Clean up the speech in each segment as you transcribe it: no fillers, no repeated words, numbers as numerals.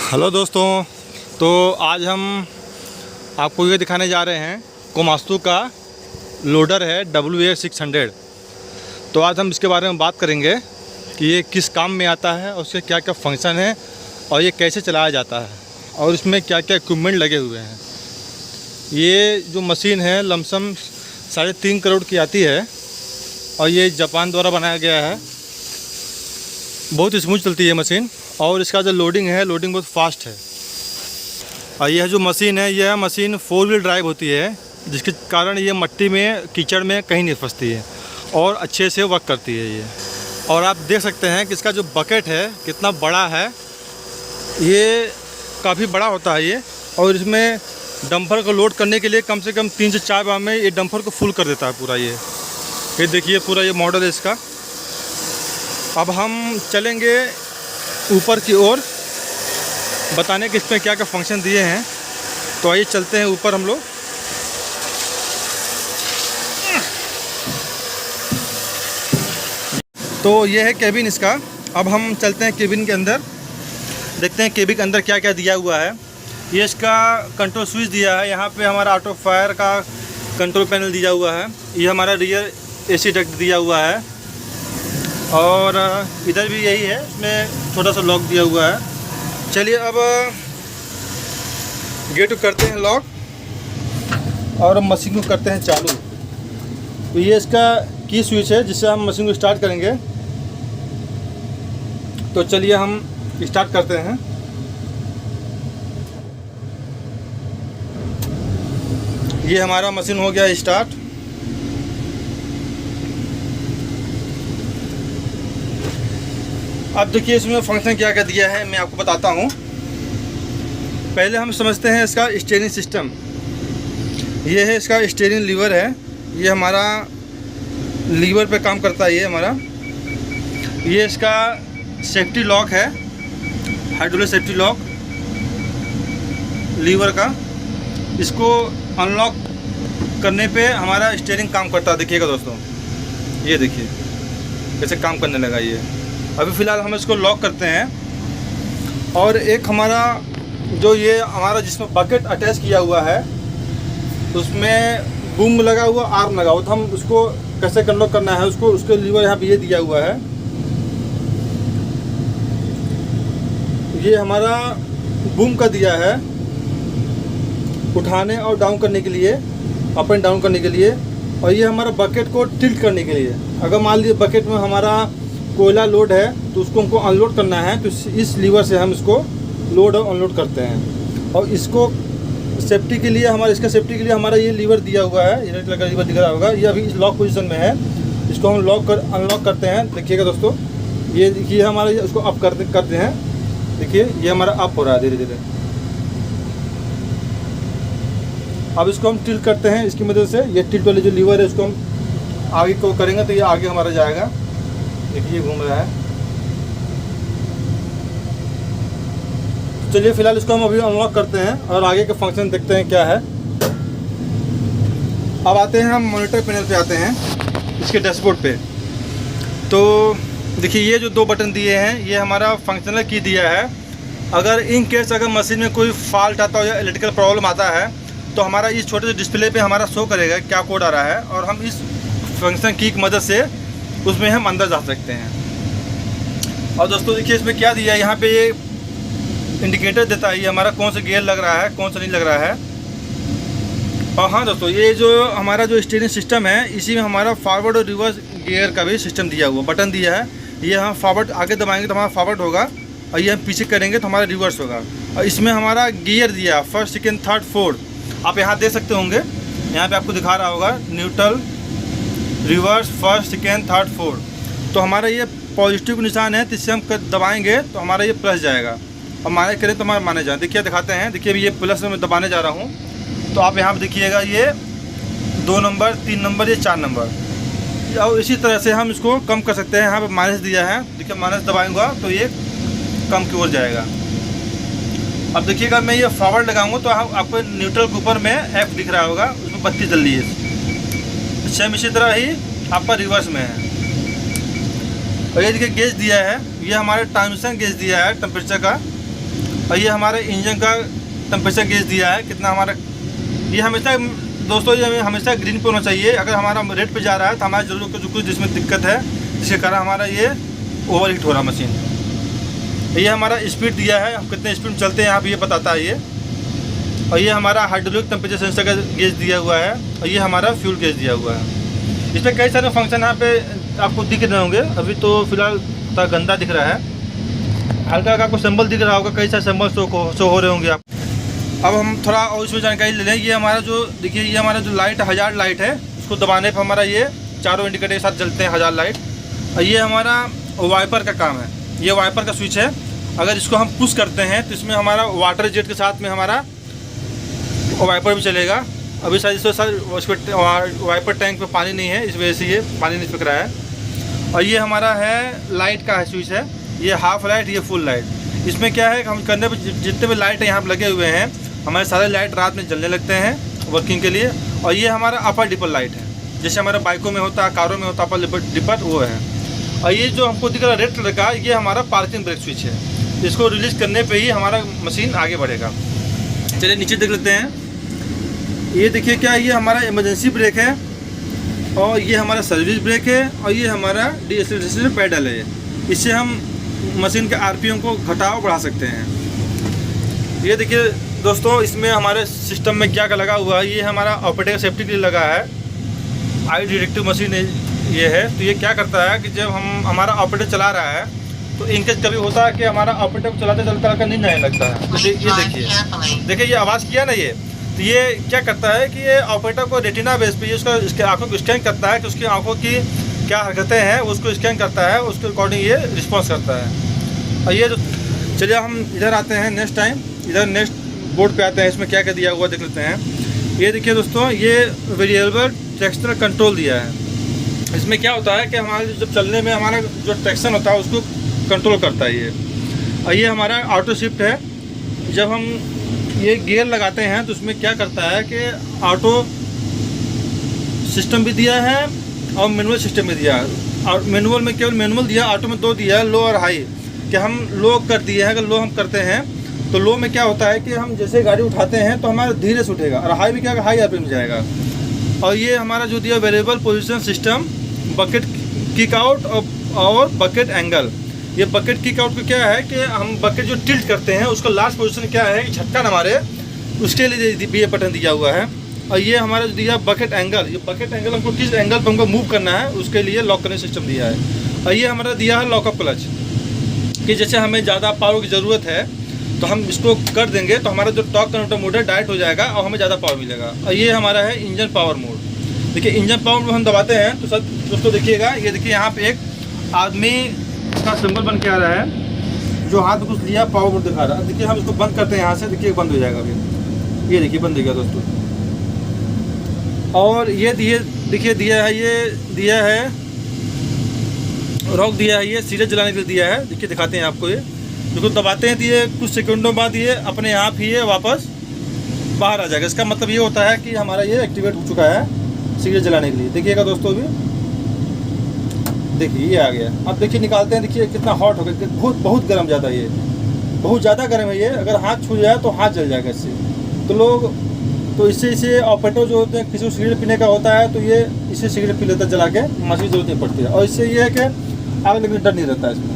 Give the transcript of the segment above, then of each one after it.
Hello दोस्तों, तो आज हम आपको ये दिखाने जा रहे हैं कोमात्सु का लोडर है WA-600। तो आज हम इसके बारे में बात करेंगे कि ये किस काम में आता है और उसके क्या क्या फंक्शन है और ये कैसे चलाया जाता है और इसमें क्या क्या इक्विपमेंट लगे हुए हैं। ये जो मशीन है लमसम 3.5 करोड़ की आती है और ये जापान द्वारा बनाया गया है। बहुत स्मूथ चलती है मशीन और इसका जो लोडिंग बहुत फास्ट है। और यह जो मशीन है यह मशीन 4 व्हील ड्राइव होती है, जिसके कारण ये मट्टी में कीचड़ में कहीं नहीं फंसती है और अच्छे से वर्क करती है ये। और आप देख सकते हैं कि इसका जो बकेट है कितना बड़ा है, ये काफ़ी बड़ा होता है ये। और इसमें डंपर को लोड करने के लिए कम से कम 3 से 4 बार में ये डंपर को फुल कर देता है पूरा। ये देखिए पूरा ये मॉडल है इसका। अब हम चलेंगे ऊपर की ओर बताने कि इसमें क्या क्या फंक्शन दिए हैं। तो आइए चलते हैं ऊपर हम लोग। तो ये है केबिन इसका। अब हम चलते हैं केबिन के अंदर, देखते हैं केबिन के अंदर क्या क्या दिया हुआ है। ये इसका कंट्रोल स्विच दिया है, यहाँ पे हमारा ऑटो फायर का कंट्रोल पैनल दिया हुआ है। ये हमारा रियर AC डक्ट दिया हुआ है और इधर भी यही है, इसमें छोटा सा लॉक दिया हुआ है। चलिए अब गेट को करते हैं लॉक और मशीन को करते हैं चालू। तो ये इसका की स्विच है जिससे हम मशीन को स्टार्ट करेंगे। तो चलिए हम स्टार्ट करते हैं। ये हमारा मशीन हो गया स्टार्ट। अब देखिए इसमें फंक्शन क्या क्या दिया है मैं आपको बताता हूँ। पहले हम समझते हैं इसका स्टीयरिंग सिस्टम। ये है इसका स्टीयरिंग लीवर है, ये हमारा लीवर पे काम करता है। ये हमारा ये इसका सेफ्टी लॉक है, हाइड्रोलिक सेफ्टी लॉक लीवर का। इसको अनलॉक करने पे हमारा स्टीयरिंग काम करता है। देखिएगा दोस्तों, ये देखिए कैसे काम करने लगा ये। अभी फ़िलहाल हम इसको लॉक करते हैं। और एक हमारा जो ये हमारा जिसमें बकेट अटैच किया हुआ है उसमें बूम लगा हुआ, आर्म लगा हुआ। तो हम उसको कैसे अनलॉक करना है उसको, उसके लीवर यहाँ पे ये दिया हुआ है। ये हमारा बूम का दिया है उठाने और डाउन करने के लिए, अप एंड डाउन करने के लिए। और ये हमारा बकेट को टिल्ट करने के लिए। अगर मान लीजिए बकेट में हमारा कोयला लोड है तो उसको हमको अनलोड करना है, तो इस लीवर से हम इसको लोड और अनलोड करते हैं। और इसको सेफ्टी के लिए इसका सेफ्टी के लिए हमारा ये लीवर दिया हुआ है, ये रेड कलर का लीवर दिख रहा होगा। ये अभी इस लॉक पोजीशन में है, इसको हम अनलॉक करते हैं। देखिएगा दोस्तों, ये देखिए हमारा इसको अप करते हैं। देखिए ये हमारा अप हो रहा है धीरे धीरे। अब इसको हम टिल्ट करते हैं इसकी मदद से। ये टिल्ट वाली जो लीवर है इसको हम आगे को करेंगे तो ये आगे हमारा जाएगा। देखिए घूम रहा है। चलिए फिलहाल इसको हम अभी अनलॉक करते हैं और आगे के फंक्शन देखते हैं क्या है। अब आते हैं हम मॉनिटर पैनल पे आते हैं, इसके डैशबोर्ड पे। तो देखिए ये जो 2 बटन दिए हैं ये हमारा फंक्शनल की दिया है। अगर इन केस अगर मशीन में कोई फॉल्ट आता हो या इलेक्ट्रिकल प्रॉब्लम आता है तो हमारा इस छोटे से डिस्प्ले पे हमारा शो करेगा क्या कोड आ रहा है और हम इस फंक्शन की मदद से उसमें हम अंदर जा सकते हैं। और दोस्तों देखिए इसमें क्या दिया है, यहाँ पे ये इंडिकेटर देता है ये हमारा कौन सा गियर लग रहा है कौन सा नहीं लग रहा है। और हाँ दोस्तों, ये जो हमारा जो स्टीयरिंग सिस्टम है इसी में हमारा फॉरवर्ड और रिवर्स गियर का भी सिस्टम दिया हुआ, बटन दिया है। ये हम फॉरवर्ड आगे दबाएंगे तो हमारा फॉरवर्ड होगा और ये हम पीछे करेंगे तो हमारा रिवर्स होगा। और इसमें हमारा गियर दिया 1st, 2nd, 3rd, 4th। आप यहाँ देख सकते होंगे, यहाँ पर आपको दिखा रहा होगा neutral, reverse, 1st, 2nd, 3rd, 4th। तो हमारा ये पॉजिटिव निशान है तो इससे हम दबाएंगे तो हमारा ये प्लस जाएगा और माने करें तो हमारा माने जाए। देखिए दिखाते हैं, देखिए अभी ये प्लस में मैं दबाने जा रहा हूँ तो आप यहाँ पर देखिएगा ये 2 नंबर, 3 नंबर, ये 4 नंबर। और इसी तरह से हम इसको कम कर सकते हैं। यहाँ पर माइनस दिया है, देखिए माइनस दबाएंगा तो ये कम की ओर जाएगा। अब देखिएगा मैं ये फॉरवर्ड लगाऊंगा तो आपको न्यूट्रल के ऊपर में F दिख रहा होगा, उसमें बत्ती जल रही है। सेम इसी तरह ही आपका रिवर्स में है। और ये देखिए गेज दिया है, ये हमारे ट्रांसमिशन गेज दिया है टेम्परेचर का। और ये हमारे इंजन का टेम्परेचर गेज दिया है कितना हमारा। ये हमेशा दोस्तों ये हमेशा ग्रीन पे होना चाहिए। अगर हमारा रेड पे जा रहा है तो हमारे जरूर कुछ जिसमें दिक्कत है, जिसके कारण हमारा ये ओवर हीट हो रहा मशीन। ये हमारा स्पीड दिया है, हम कितने स्पीड में चलते हैं यहाँ पे ये बताता है ये। और ये हमारा हाइड्रोलिक टेम्परेचर सेंसर का गेज दिया हुआ है और ये हमारा फ्यूल गेज दिया हुआ है। इसमें कई सारे फंक्शन यहाँ पे आपको दिख रहे होंगे। अभी तो फिलहाल थोड़ा गंदा दिख रहा है, हल्का हल्का आपको सिंबल दिख रहा होगा, कई सारे सिंबल शो हो रहे होंगे आप। अब हम थोड़ा और इसमें जानकारी ले लें। ये हमारा जो देखिए ये हमारा जो लाइट हज़ार लाइट है, उसको दबाने पर हमारा ये चारों इंडिकेटर के साथ जलते हैं हज़ार लाइट। और ये हमारा वाइपर का काम है, ये वाइपर का स्विच है। अगर इसको हम पुश करते हैं तो इसमें हमारा वाटर जेट के साथ में हमारा वाइपर भी चलेगा। अभी शायद इस पर वाइपर टैंक पे पानी नहीं है, इस वजह से ये पानी नहीं फेंक रहा है। और ये हमारा है लाइट का स्विच है, ये हाफ लाइट, ये फुल लाइट। इसमें क्या है हम करने पर जितने भी लाइट यहाँ पर लगे हुए हैं हमारे सारे लाइट रात में जलने लगते हैं वर्किंग के लिए। और ये हमारा अपर डिपर लाइट है, जैसे हमारे बाइकों में होता है, कारों में होता है अपर डिपर, वो है। और ये जो हमको दिख रहा है रेड कलर का, ये हमारा पार्किंग ब्रेक स्विच है। इसको रिलीज़ करने पे ही हमारा मशीन आगे बढ़ेगा। चलिए नीचे देख लेते हैं। ये देखिए क्या, ये हमारा इमरजेंसी ब्रेक है और ये हमारा सर्विस ब्रेक है और ये हमारा डीएक्सेलरेशन पैडल है। इससे हम मशीन के आरपीएम को घटाव बढ़ा सकते हैं। ये देखिए दोस्तों, इसमें हमारे सिस्टम में क्या लगा हुआ है, ये हमारा ऑपरेटर सेफ्टी के लिए लगा है। आई डिटेक्टिव मशीन ये है। तो ये क्या करता है कि जब हमारा ऑपरेटर चला रहा है तो इनकेस कभी होता है कि हमारा ऑपरेटर को चलाते चलते नींद आने लगता है। तो ये देखिए ये आवाज़ किया ना ये, तो ये क्या करता है कि ये ऑपरेटर को रेटिना बेस पे उसके आँखों को स्कैन करता है कि उसकी आँखों की क्या हरकतें हैं, उसको स्कैन करता है, उसके अकॉर्डिंग ये रिस्पॉन्स करता है। और ये जो चलिए हम इधर आते हैं नेक्स्ट टाइम, इधर नेक्स्ट बोर्ड पे आते हैं। इसमें क्या क्या दिया हुआ देख लेते हैं। ये देखिए दोस्तों, ये वेरिएबल ट्रैक्शन कंट्रोल दिया है। इसमें क्या होता है कि हमारे जब चलने में हमारा जो ट्रैक्शन होता है उसको कंट्रोल करता है ये। और ये हमारा ऑटो शिफ्ट है। जब हम ये गियर लगाते हैं तो उसमें क्या करता है कि ऑटो सिस्टम भी दिया है और मैनुअल सिस्टम भी दिया है। और मैनुअल में केवल मैनुअल दिया, ऑटो में दो दिया है, लो और हाई। कि हम लो कर दिए हैं, अगर लो हम करते हैं तो लो में क्या होता है कि हम जैसे गाड़ी उठाते हैं तो हमारा धीरे से उठेगा, और हाई भी क्या हाई आरपीएम में जाएगा। और ये हमारा जो दिया variable position system, bucket kick out और बकेट एंगल। ये बकेट किक आउट को क्या है कि हम बकेट जो टिल्ट करते हैं उसका लास्ट पोजीशन क्या है, झटका न मारे, उसके लिए ये बटन दिया हुआ है। और ये हमारा जो दिया बकेट एंगल, ये बकेट एंगल हमको किस एंगल पर हमको मूव करना है उसके लिए लॉक करने सिस्टम दिया है। और ये हमारा दिया है लॉकअप क्लच, कि जैसे हमें ज़्यादा पावर की ज़रूरत है तो हम इसको कर देंगे तो हमारा जो टॉर्क कन्वर्टर मोड है डायरेक्ट हो जाएगा और हमें ज़्यादा पावर मिलेगा। और ये हमारा है इंजन पावर मोड। देखिए इंजन पावर मोड हम दबाते हैं तो सब दोस्तों देखिएगा, ये देखिए यहाँ पे एक आदमी का सिंबल बन के आ रहा है जो हाथ में कुछ लिया, पावर मोड दिखा रहा है। देखिए हम इसको बंद करते हैं यहाँ से, देखिए बंद हो जाएगा अभी, ये देखिए बंद हो गया दोस्तों। और ये देखिए दिया है, ये दिया है रॉक दिया है, ये सीरियल जलाने के लिए दिया है। देखिए दिखाते हैं आपको, ये देखो दबाते हैं तो ये कुछ सेकंडों बाद ये अपने आप ही ये वापस बाहर आ जाएगा। इसका मतलब ये होता है कि हमारा ये एक्टिवेट हो चुका है सीरियल जलाने के लिए। देखिएगा दोस्तों अभी देखिए ये आ गया। अब देखिए निकालते हैं, देखिए कितना हॉट हो गया, बहुत गर्म ज़्यादा, ये बहुत ज़्यादा गर्म है ये। अगर हाथ छू जाए तो हाथ जल जाएगा इससे। तो लोग तो इससे ऑपरेटर जो होते हैं, किसी को सिगरेट पीने का होता है तो ये इससे सिगरेट पी लेता है जला के, मशीन जरूरत नहीं पड़ती है। और इससे ये है कि आग लगने डर नहीं रहता है इसमें।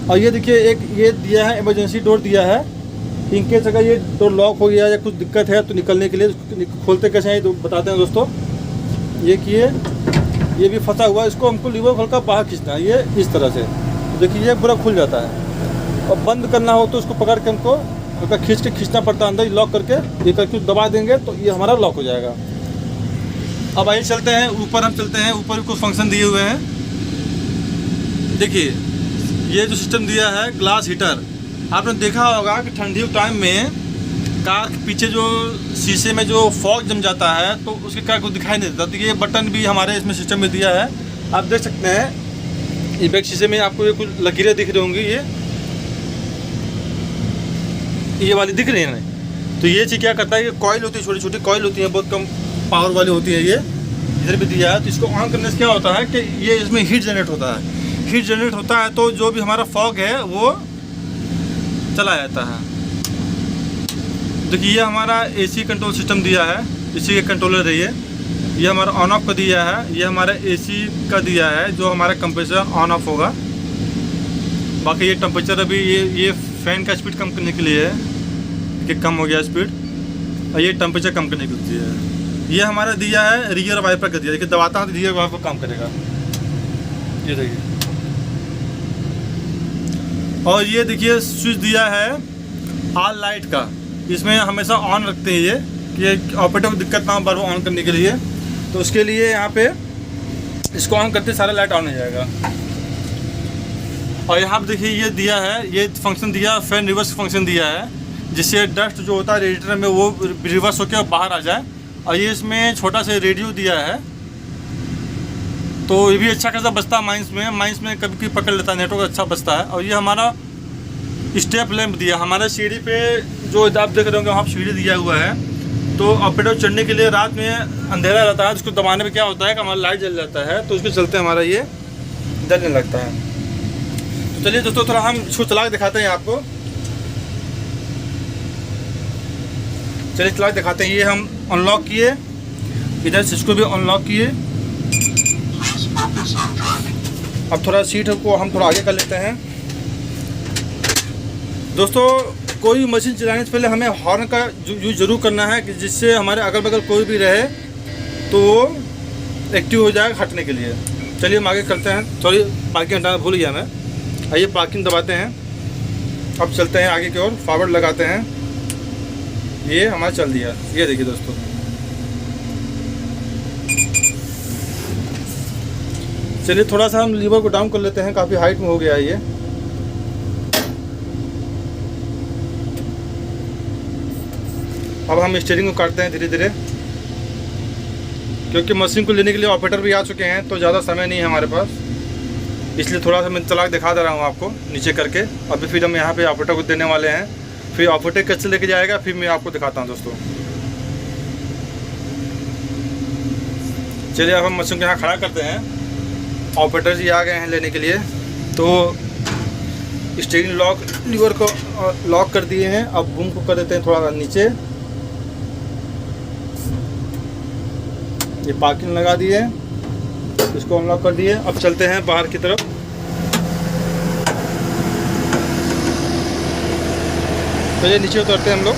और ये देखिए एक ये दिया है इमरजेंसी डोर दिया है, इनकेस अगर ये डोर लॉक हो गया या कुछ दिक्कत है तो निकलने के लिए खोलते कैसे हैं तो बताते हैं दोस्तों। ये किए, ये भी फंसा हुआ है, इसको हमको लीवर खोल कर बाहर खींचना है, ये इस तरह से। देखिए ये पूरा खुल जाता है। और बंद करना हो तो इसको पकड़ के हमको हल्का खींच के खींचना पड़ता है अंदर, लॉक करके ये करके दबा देंगे तो ये हमारा लॉक हो जाएगा। अब आइए चलते हैं ऊपर, हम चलते हैं ऊपर, कुछ फंक्शन दिए हुए हैं। देखिए ये जो सिस्टम दिया है ग्लास हीटर, आपने देखा होगा कि ठंडी के टाइम में कार के पीछे जो शीशे में जो फॉग जम जाता है तो उसके कार को दिखाई नहीं देता। तो ये बटन भी हमारे इसमें सिस्टम में दिया है, आप देख सकते हैं। ये बैक शीशे में आपको ये कुछ लकीरें दिख रही होंगी, ये वाली दिख रही है ना। तो ये चीज़ क्या करता है, ये कॉइल होती है, छोटी छोटी कॉइल होती है, बहुत कम पावर वाली होती है। ये इधर भी दिया है। तो इसको ऑन करने से क्या होता है कि ये इसमें हीट जनरेट होता है। हीट जनरेट होता है तो जो भी हमारा फॉग है वो चला जाता है। देखिए ये हमारा एसी कंट्रोल सिस्टम दिया है, इसी के कंट्रोलर है ये हमारा ऑन ऑफ का दिया है, ये हमारा एसी का दिया है जो हमारा कंप्रेसर ऑन ऑफ होगा। बाकी ये टेम्परेचर अभी ये फ़ैन का स्पीड कम करने के लिए है कि कम हो गया स्पीड, और ये टेम्परेचर कम करने के लिए है। ये हमारा दिया है रियर वाइपर का दिया, देखिए दबाता हूँ तो रियर वाइपर काम करेगा, ये देखिए। और ये देखिए स्विच दिया है ऑल लाइट का, इसमें हमेशा ऑन रखते हैं ये कि ऑपरेटर को दिक्कत ना हो बार बार ऑन करने के लिए, तो उसके लिए यहाँ पे इसको ऑन करते सारा लाइट ऑन हो जाएगा। और यहाँ पे देखिए ये दिया है, ये फंक्शन दिया, फैन रिवर्स फंक्शन दिया है, जिससे डस्ट जो होता है रेडिएटर में वो रिवर्स होकर बाहर आ जाए। और ये इसमें छोटा सा रेडियो दिया है, तो ये भी अच्छा खासा बचता है माइंस में कभी कभी पकड़ लेता है, नेटवर्क अच्छा बचता है। और ये हमारा स्टेप लैंप दिया, हमारे सीढ़ी पे जो आप देख रहे होंगे वहाँ सीढ़ी दिया हुआ है, तो ऑपरेटर चढ़ने के लिए रात में अंधेरा रहता है, उसको दबाने पे क्या होता है कि हमारा लाइट जल जाता है, तो उसके चलते हमारा ये जलने लगता है। तो चलिए दोस्तों थोड़ा हम इसको चला के दिखाते हैं आपको, चलिए चला के दिखाते हैं। ये हम अनलॉक किए, इधर से इसको भी अनलॉक किए। अब थोड़ा सीट को हम थोड़ा आगे कर लेते हैं। दोस्तों कोई मशीन चलाने से पहले हमें हॉर्न का यूज ज़रूर करना है कि जिससे हमारे अगल बगल कोई भी रहे तो वो एक्टिव हो जाएगा हटने के लिए। चलिए हम आगे करते हैं, सॉरी पार्किंग हटाना भूल गया मैं। आइए पार्किंग दबाते हैं, अब चलते हैं आगे की ओर, फॉरवर्ड लगाते हैं। ये हमारा चल दिया, ये देखिए दोस्तों। चलिए थोड़ा सा हम लीवर को डाउन कर लेते हैं, काफ़ी हाइट में हो गया है ये। अब हम स्टीयरिंग को काटते हैं धीरे धीरे, क्योंकि मशीन को लेने के लिए ऑपरेटर भी आ चुके हैं, तो ज़्यादा समय नहीं है हमारे पास, इसलिए थोड़ा सा मैं चला के दिखा दे रहा हूँ आपको नीचे करके। अभी फिर हम यहाँ पे ऑपरेटर को देने वाले हैं, फिर ऑपरेटर कैसे लेके जाएगा फिर मैं आपको दिखाता हूँ दोस्तों। चलिए अब हम मशीन को यहाँ खड़ा करते हैं, ऑपरेटर जी आ गए हैं लेने के लिए। तो स्टीयरिंग लॉक लीवर को लॉक कर दिए हैं, अब बूम को कर देते हैं थोड़ा नीचे। ये पार्किंग लगा दिए, इसको अनलॉक कर दिए। अब चलते हैं बाहर की तरफ। तो ये नीचे उतरते हैं हम लोग,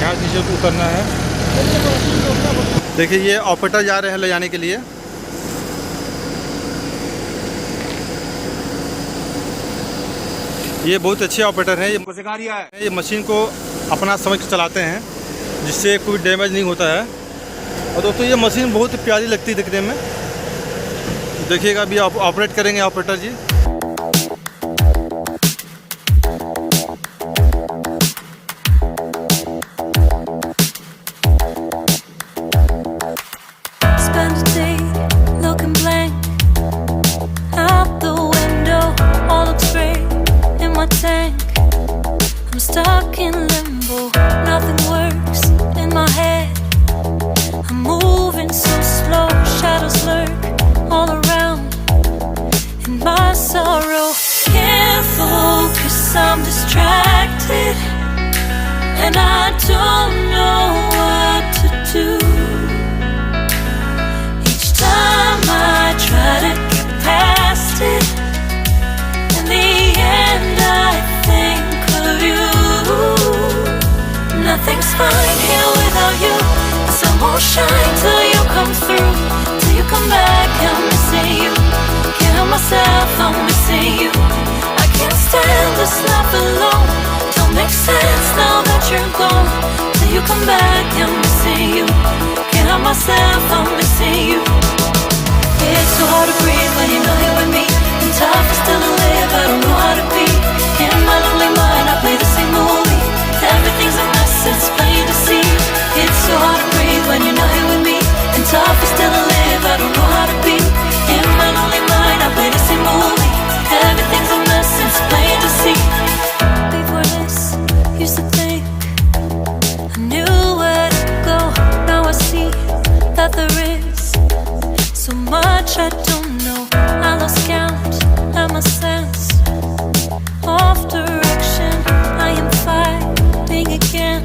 यहाँ नीचे उतरना है। देखिए ये ऑपरेटर जा रहे हैं ले जाने के लिए। ये बहुत अच्छे ऑपरेटर हैं, ये मशीन को अपना समझ के चलाते हैं जिससे कोई डैमेज नहीं होता है। और दोस्तों ये मशीन बहुत प्यारी लगती है दिखने में, देखिएगा अभी आप ऑपरेट करेंगे ऑपरेटर जी। Stuck in limbo, nothing works in my head. I'm moving so slow, shadows lurk all around. In my sorrow, can't focus, I'm distracted, and I don't know what to do. Each time I try to get past it, in the end I think of you. Nothing's fine here without you. The sun won't shine till you come through, till you come back. I'm missing you, can't help myself, I'm missing you. I can't stand this life alone, don't make sense now that you're gone. Till you come back, I'm missing you, can't help myself, I'm missing you. It's so hard to breathe when you're not here with me, and tough is still to live, I don't know how to be. In my lonely mind I play the same movie, everything's a mess, it's plain to see. It's so hard to breathe when you're not here with me, and tough is still to live, I don't know how to be. In my lonely mind I play the same movie, everything's a mess, it's plain to see. Before this, used to think I knew where to go, now I see that there is so much I don't know. I lost count at my sense of direction, I am fighting against